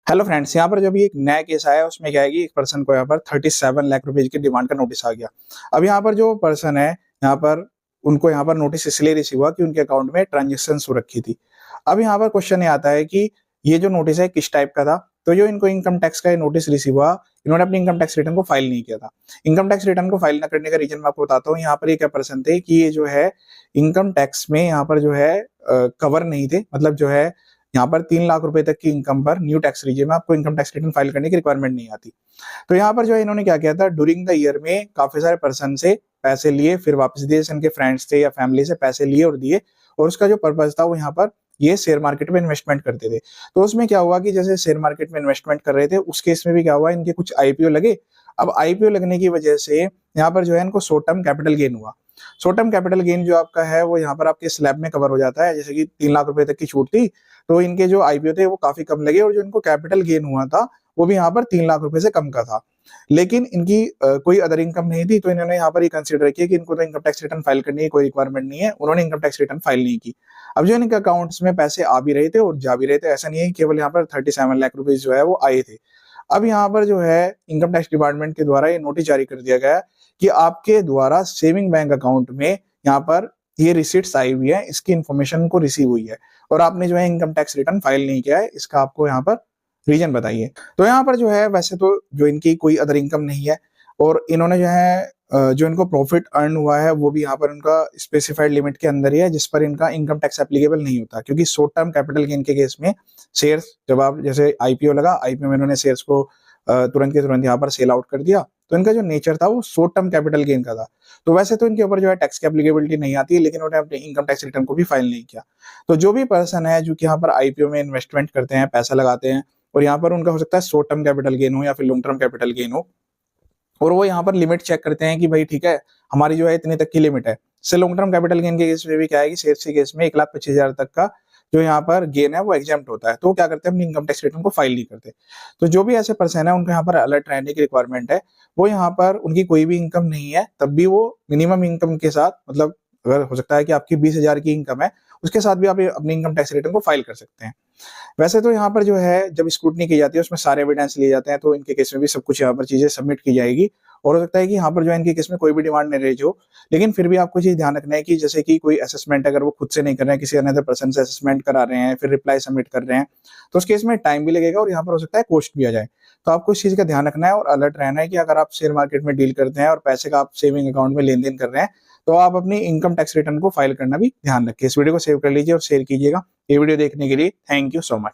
Hello friends, यहाँ पर जब ये एक नया केस आया उसमें क्या है कि एक पर्सन को यहाँ पर 37 लाख रुपए की डिमांड का नोटिस आ गया। अब यहाँ पर जो पर्सन है यहाँ पर उनको यहाँ पर नोटिस इसलिए रिसीव हुआ कि उनके अकाउंट में ट्रांजेक्शन हो रखी थी। अब यहाँ पर क्वेश्चन ये आता है कि ये जो नोटिस है किस टाइप का था। तो जो इनको इनकम टैक्स का नोटिस रिसीव हुआ, इन्होंने अपनी इनकम टैक्स रिटर्न को फाइल नहीं किया था। इनकम टैक्स रिटर्न को फाइल न करने का रीजन मैं आपको बताता हूँ। यहाँ पर ये क्या पर्सन थे कि ये जो है इनकम टैक्स में यहाँ पर जो है कवर नहीं थे। मतलब जो है यहाँ पर 3 लाख रुपए तक की इनकम पर न्यू टैक्स रीजियम में आपको इनकम टैक्स रिटर्न फाइल करने की रिक्वायरमेंट नहीं आती। तो यहाँ पर जो है इन्होंने क्या किया था, ड्यूरिंग द ईयर में काफी सारे पर्सन से पैसे लिए, फिर वापस दिए। इनके फ्रेंड्स थे या फैमिली से पैसे लिए और दिए, और उसका जो पर्पज था वो यहाँ पर ये शेयर मार्केट में इन्वेस्टमेंट करते थे। तो उसमें क्या हुआ कि जैसे शेयर मार्केट में इन्वेस्टमेंट कर रहे थे, उस केस में भी क्या हुआ, इनके कुछ आईपीओ लगे। अब आईपीओ लगने की वजह से यहाँ पर जो है इनको शॉर्ट टर्म कैपिटल गेन हुआ। शॉर्ट टर्म कैपिटल गेन जो आपका है वो यहाँ पर आपके स्लैब में कवर हो जाता है। जैसे कि 3 लाख रुपए तक की छूट थी, तो इनके जो आईपीओ थे वो काफी कम लगे, और जो इनको कैपिटल गेन हुआ था वो भी यहाँ पर 3 लाख रुपए से कम का था। लेकिन इनकी कोई अदर इनकम नहीं थी, तो इन्होंने यहाँ पर ये कंसिडर किया कि इनको तो इनकम टैक्स रिटर्न फाइल करने की कोई रिक्वायरमेंट नहीं है। उन्होंने इनकम टैक्स रिटर्न फाइल नहीं की। अब जो इनके अकाउंट्स में पैसे आ भी रहे थे और जा भी रहे थे, ऐसा नहीं है कि केवल यहाँ पर 37 लाख रुपीज जो है वो आए थे। अब यहाँ पर जो है इनकम टैक्स डिपार्टमेंट के द्वारा ये नोटिस जारी कर दिया गया कि आपके द्वारा सेविंग बैंक अकाउंट में यहाँ पर ये रिसीट्स आई हुई है, इसकी इन्फॉर्मेशन को रिसीव हुई है, और आपने जो है इनकम टैक्स रिटर्न फाइल नहीं किया है। इसका आपको यहाँ पर रीजन बताइए। तो यहाँ पर जो है वैसे तो जो इनकी कोई अदर इनकम नहीं है, और इन्होंने जो है जो इनको प्रॉफिट अर्न हुआ है वो भी यहाँ पर उनका स्पेसिफाइड लिमिट के अंदर ही है, जिस पर इनका इनकम टैक्स एप्लीकेबल नहीं होता। क्योंकि शॉर्ट टर्म कैपिटल गेन के केस में शेयर्स, जब आप जैसे आईपीओ लगा, आईपीओ में इन्होंने शेयर्स को तुरंत के तुरंत यहाँ पर सेल आउट कर दिया, तो इनका जो नेचर था वो शॉर्ट टर्म कैपिटल गेन का था। तो वैसे तो इनके ऊपर जो है टैक्स की एप्लीकेबिलिटी नहीं आती है, लेकिन उन्होंने अपने इनकम टैक्स रिटर्न को भी फाइल नहीं किया। तो जो भी पर्सन है जो कि यहाँ पर आईपीओ में इन्वेस्टमेंट करते हैं, पैसा लगाते हैं, और यहाँ पर उनका हो सकता है शॉर्ट टर्म कैपिटल गेन हो या फिर लॉन्ग टर्म कैपिटल गेन हो, और वो यहाँ पर लिमिट चेक करते हैं कि भाई ठीक है, हमारी जो है इतने तक की लिमिट है। से लॉन्ग टर्म कैपिटल गेन के केस में भी क्या है कि शेयर के केस में 1,25,000 तक का जो यहाँ पर गेन है वो एग्जाम्प्ट होता है। तो वो क्या करते हैं, अपनी इनकम टैक्स रिटर्न को फाइल नहीं करते। तो जो भी ऐसे पर्सन है उनको यहाँ पर अलर्ट रहने की रिक्वायरमेंट है। वो यहाँ पर उनकी कोई भी इनकम नहीं है, तब भी वो मिनिमम इनकम के साथ, मतलब अगर हो सकता है कि आपकी 20,000 की इनकम है, उसके साथ भी आप अपनी इनकम टैक्स रिटर्न को फाइल कर सकते हैं। वैसे तो यहाँ पर जो है जब स्क्रूटनी की जाती है उसमें सारे एविडेंस लिए जाते हैं, तो इनके केस में भी सब कुछ यहाँ पर चीजें सबमिट की जाएगी। और हो सकता है कि यहाँ पर जो है इनके केस में कोई भी डिमांड नहीं रेज हो, लेकिन फिर भी आपको चीज ध्यान रखना है कि जैसे कि कोई असेसमेंट अगर वो खुद से नहीं कर रहे हैं, किसी अनदर पर्सन से असेसमेंट करा रहे हैं, फिर रिप्लाई सबमिट कर रहे हैं, तो उस केस में टाइम भी लगेगा और यहाँ पर हो सकता है कॉस्ट भी आ जाए। तो आपको इस चीज का ध्यान रखना है और अलर्ट रहना है कि अगर आप शेयर मार्केट में डील करते हैं और पैसे का आप सेविंग अकाउंट में लेन देन कर रहे हैं, तो आप अपनी इनकम टैक्स रिटर्न को फाइल करना भी ध्यान रखिए। इस वीडियो को सेव कर लीजिए और शेयर कीजिएगा। ये वीडियो देखने के लिए थैंक यू सो मच।